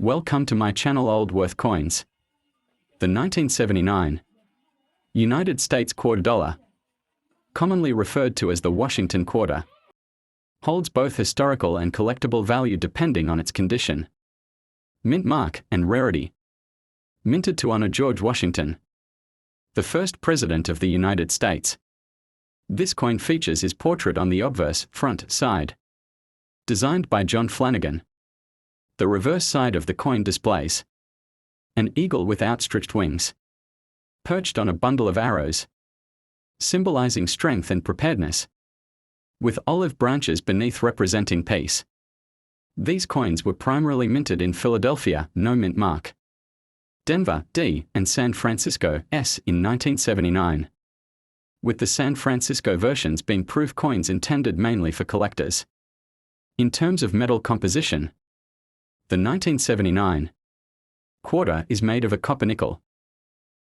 Welcome to my channel Old Worth Coins. The 1979 United States quarter dollar, commonly referred to as the Washington quarter, holds both historical and collectible value depending on its condition, mint mark, and rarity. Minted to honor George Washington, the first President of the United States. This coin features his portrait on the obverse front side. Designed by John Flanagan. The reverse side of the coin displays an eagle with outstretched wings, perched on a bundle of arrows, symbolizing strength and preparedness, with olive branches beneath representing peace. These coins were primarily minted in Philadelphia, no mint mark, Denver, D, and San Francisco, S, in 1979. With the San Francisco versions being proof coins intended mainly for collectors. In terms of metal composition, the 1979 quarter is made of a copper nickel,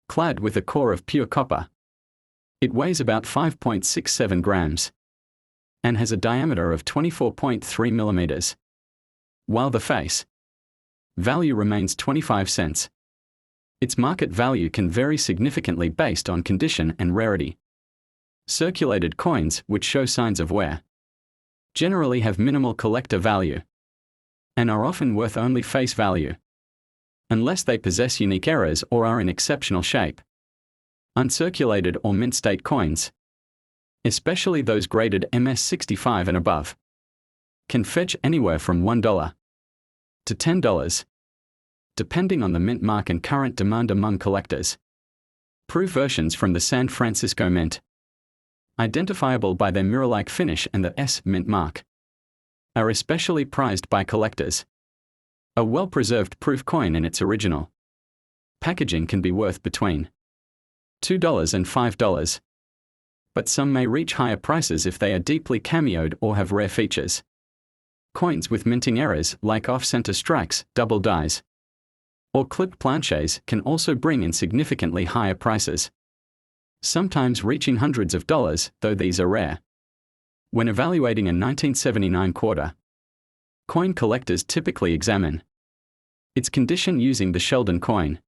clad with a core of pure copper. It weighs about 5.67 grams and has a diameter of 24.3 millimeters, while the face value remains 25 cents. Its market value can vary significantly based on condition and rarity. Circulated coins, which show signs of wear, generally have minimal collector value and are often worth only face value, unless they possess unique errors or are in exceptional shape. Uncirculated or mint state coins, especially those graded MS-65 and above, can fetch anywhere from $1 to $10, depending on the mint mark and current demand among collectors. Proof versions from the San Francisco Mint, identifiable by their mirror-like finish and the S mint mark, are especially prized by collectors. A well-preserved proof coin in its original packaging can be worth between $2 and $5, but some may reach higher prices if they are deeply cameoed or have rare features. Coins with minting errors like off-center strikes, double dies, or clipped planches can also bring in significantly higher prices, sometimes reaching hundreds of dollars, though these are rare. When evaluating a 1979 quarter coin, collectors typically examine its condition using the Sheldon coin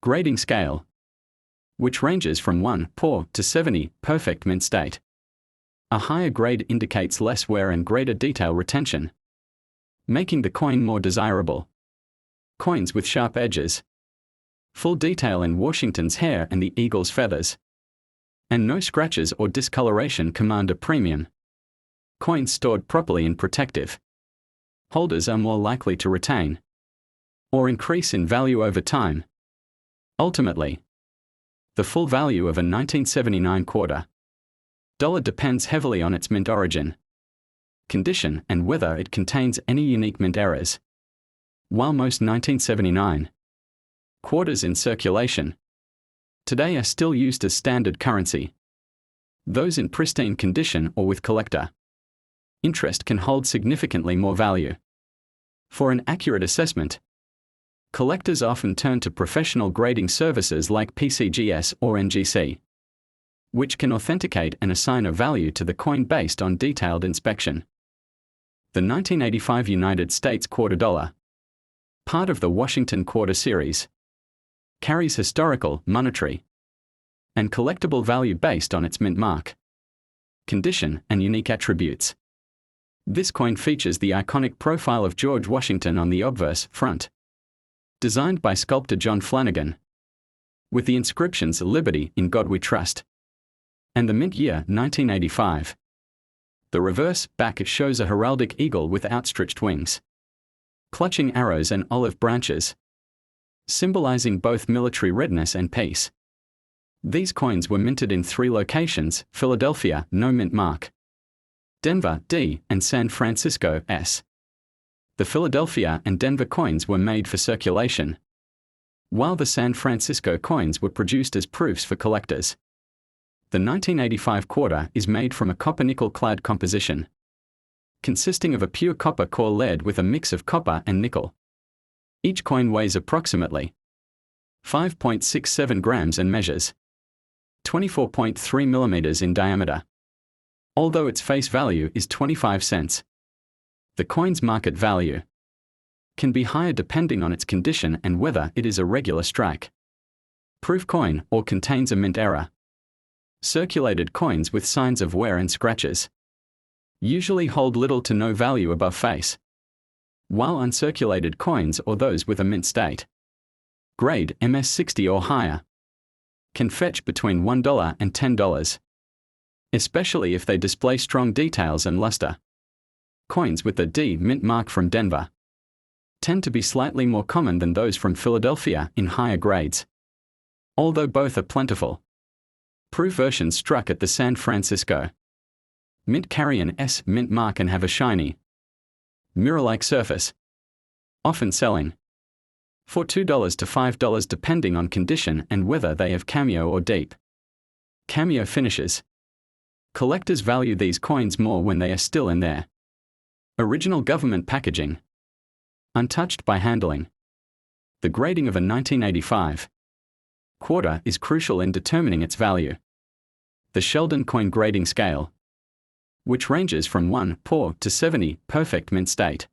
grading scale, which ranges from 1 poor to 70 perfect mint state. A higher grade indicates less wear and greater detail retention, making the coin more desirable. Coins with sharp edges, full detail in Washington's hair and the eagle's feathers, and no scratches or discoloration command a premium. Coins stored properly in protective holders are more likely to retain or increase in value over time. Ultimately, the full value of a 1979 quarter dollar depends heavily on its mint origin, condition, and whether it contains any unique mint errors. While most 1979 quarters in circulation today are still used as standard currency, those in pristine condition or with collector interest can hold significantly more value. For an accurate assessment, collectors often turn to professional grading services like PCGS or NGC, which can authenticate and assign a value to the coin based on detailed inspection. The 1985 United States quarter dollar, part of the Washington quarter series, carries historical, monetary, and collectible value based on its mint mark, condition, and unique attributes. This coin features the iconic profile of George Washington on the obverse front, designed by sculptor John Flanagan, with the inscriptions "Liberty, in God We Trust," and the mint year 1985. The reverse back shows a heraldic eagle with outstretched wings, clutching arrows and olive branches, symbolizing both military readiness and peace. These coins were minted in 3 locations: Philadelphia, no mint mark, Denver, D, and San Francisco, S. The Philadelphia and Denver coins were made for circulation, while the San Francisco coins were produced as proofs for collectors. The 1985 quarter is made from a copper nickel-clad composition, consisting of a pure copper core lead with a mix of copper and nickel. Each coin weighs approximately 5.67 grams and measures 24.3 millimeters in diameter. Although its face value is 25 cents, the coin's market value can be higher depending on its condition and whether it is a regular strike, proof coin, or contains a mint error. Circulated coins with signs of wear and scratches usually hold little to no value above face, while uncirculated coins or those with a mint state, grade MS60 or higher, can fetch between $1 and $10, especially if they display strong details and luster. Coins with the D mint mark from Denver tend to be slightly more common than those from Philadelphia in higher grades, although both are plentiful. Proof versions struck at the San Francisco Mint carry an S mint mark and have a shiny, mirror-like surface, often selling for $2 to $5 depending on condition and whether they have cameo or deep cameo finishes. Collectors value these coins more when they are still in their original government packaging, untouched by handling. The grading of a 1985 quarter is crucial in determining its value. The Sheldon Coin Grading Scale, which ranges from 1 poor to 70 perfect mint state,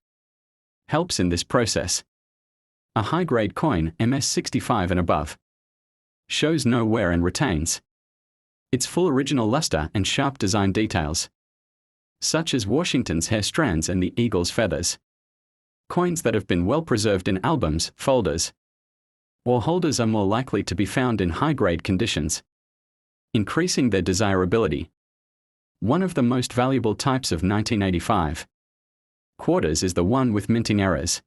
helps in this process. A high-grade coin, MS65 and above, shows no wear and retains its full original luster and sharp design details, such as Washington's hair strands and the eagle's feathers. Coins that have been well preserved in albums, folders, or holders are more likely to be found in high-grade conditions, increasing their desirability. One of the most valuable types of 1985 quarters is the one with minting errors.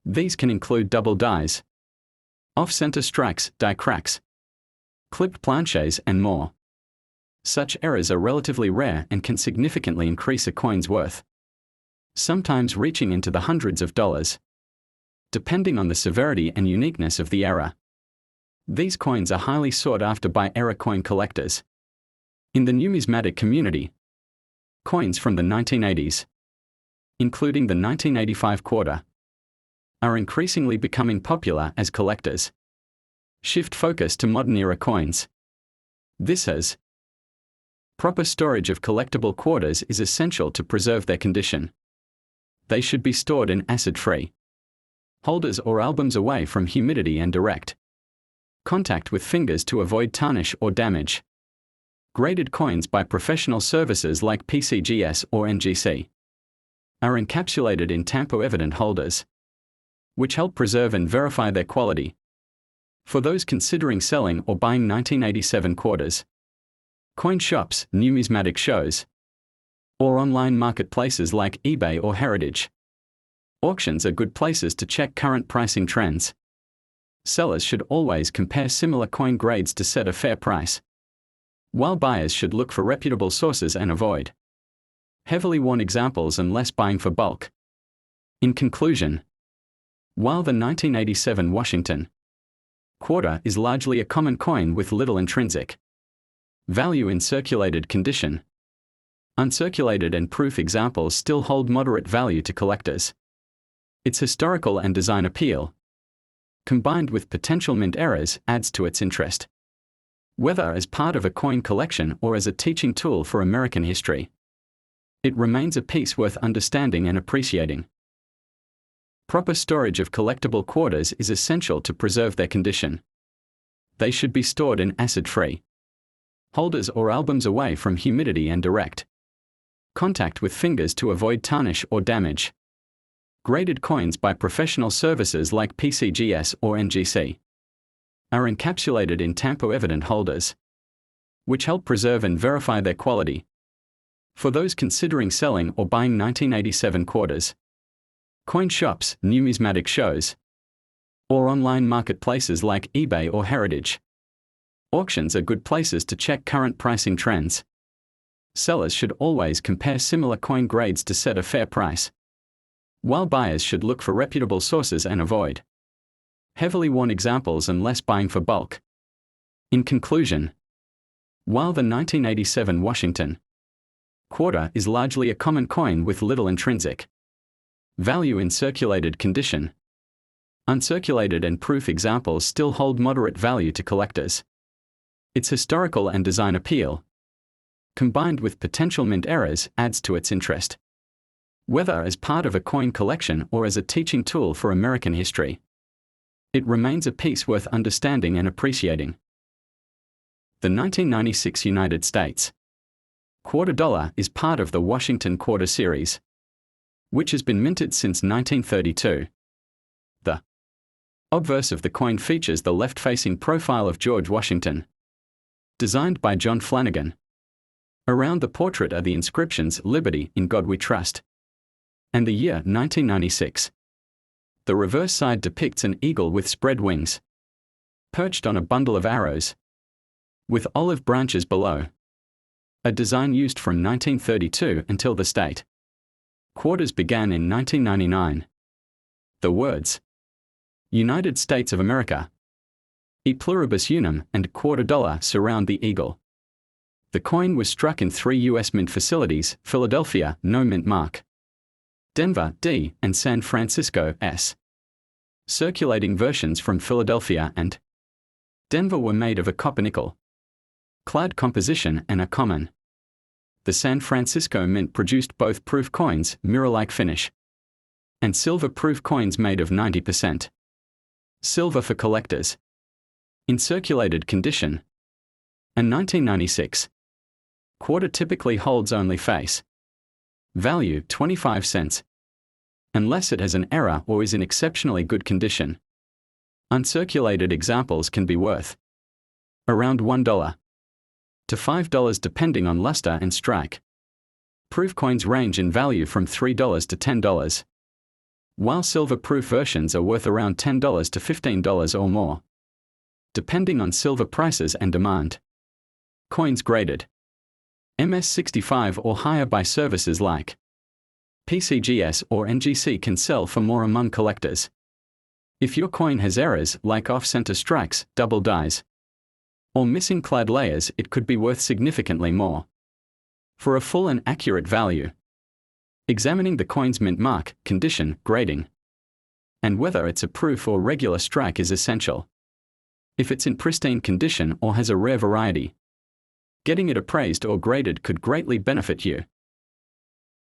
These can include double dies, off-center strikes, die cracks, clipped planches, and more. Such errors are relatively rare and can significantly increase a coin's worth, sometimes reaching into the hundreds of dollars, depending on the severity and uniqueness of the error. These coins are highly sought after by error coin collectors. In the numismatic community, coins from the 1980s, including the 1985 quarter, are increasingly becoming popular as collectors shift focus to modern-era coins. This has proper storage of collectible quarters is essential to preserve their condition. They should be stored in acid-free holders or albums away from humidity and direct contact with fingers to avoid tarnish or damage. Graded coins by professional services like PCGS or NGC are encapsulated in tamper-evident holders, which help preserve and verify their quality. For those considering selling or buying 1987 quarters, coin shops, numismatic shows, or online marketplaces like eBay or Heritage auctions are good places to check current pricing trends. Sellers should always compare similar coin grades to set a fair price, while buyers should look for reputable sources and avoid heavily worn examples unless buying for bulk. In conclusion, while the 1987 Washington quarter is largely a common coin with little intrinsic value in circulated condition, uncirculated and proof examples still hold moderate value to collectors. Its historical and design appeal, combined with potential mint errors, adds to its interest, whether as part of a coin collection or as a teaching tool for American history. It remains a piece worth understanding and appreciating. Proper storage of collectible quarters is essential to preserve their condition. They should be stored in acid-free holders or albums away from humidity and direct contact with fingers to avoid tarnish or damage. Graded coins by professional services like PCGS or NGC are encapsulated in tamper-evident holders, which help preserve and verify their quality. For those considering selling or buying 1987 quarters, coin shops, numismatic shows, or online marketplaces like eBay or Heritage auctions are good places to check current pricing trends. Sellers should always compare similar coin grades to set a fair price, while buyers should look for reputable sources and avoid heavily worn examples unless buying for bulk. In conclusion, while the 1987 Washington quarter is largely a common coin with little intrinsic value in circulated condition, uncirculated and proof examples still hold moderate value to collectors. Its historical and design appeal, combined with potential mint errors, adds to its interest. Whether as part of a coin collection or as a teaching tool for American history, it remains a piece worth understanding and appreciating. The 1996 United States quarter dollar is part of the Washington Quarter series, which has been minted since 1932. The obverse of the coin features the left-facing profile of George Washington, designed by John Flanagan. Around the portrait are the inscriptions "Liberty, in God We Trust," and the year 1996. The reverse side depicts an eagle with spread wings, perched on a bundle of arrows, with olive branches below, a design used from 1932 until the state quarters began in 1999. The words United States of America, E Pluribus Unum, and quarter dollar surround the eagle. The coin was struck in 3 U.S. mint facilities: Philadelphia, no mint mark; Denver, D, and San Francisco, S. Circulating versions from Philadelphia and Denver were made of a copper nickel clad composition and are common. The San Francisco Mint produced both proof coins, mirror-like finish, and silver-proof coins made of 90% silver for collectors. In circulated condition, a 1996 quarter typically holds only face value 25 cents, unless it has an error or is in exceptionally good condition. Uncirculated examples can be worth around $1 to $5 depending on luster and strike. Proof coins range in value from $3 to $10, while silver-proof versions are worth around $10 to $15 or more, depending on silver prices and demand. Coins graded MS65 or higher by services like PCGS or NGC can sell for more among collectors. If your coin has errors like off-center strikes, double dies, or missing clad layers, it could be worth significantly more. For a full and accurate value, examining the coin's mint mark, condition, grading, and whether it's a proof or regular strike is essential. If it's in pristine condition or has a rare variety, getting it appraised or graded could greatly benefit you.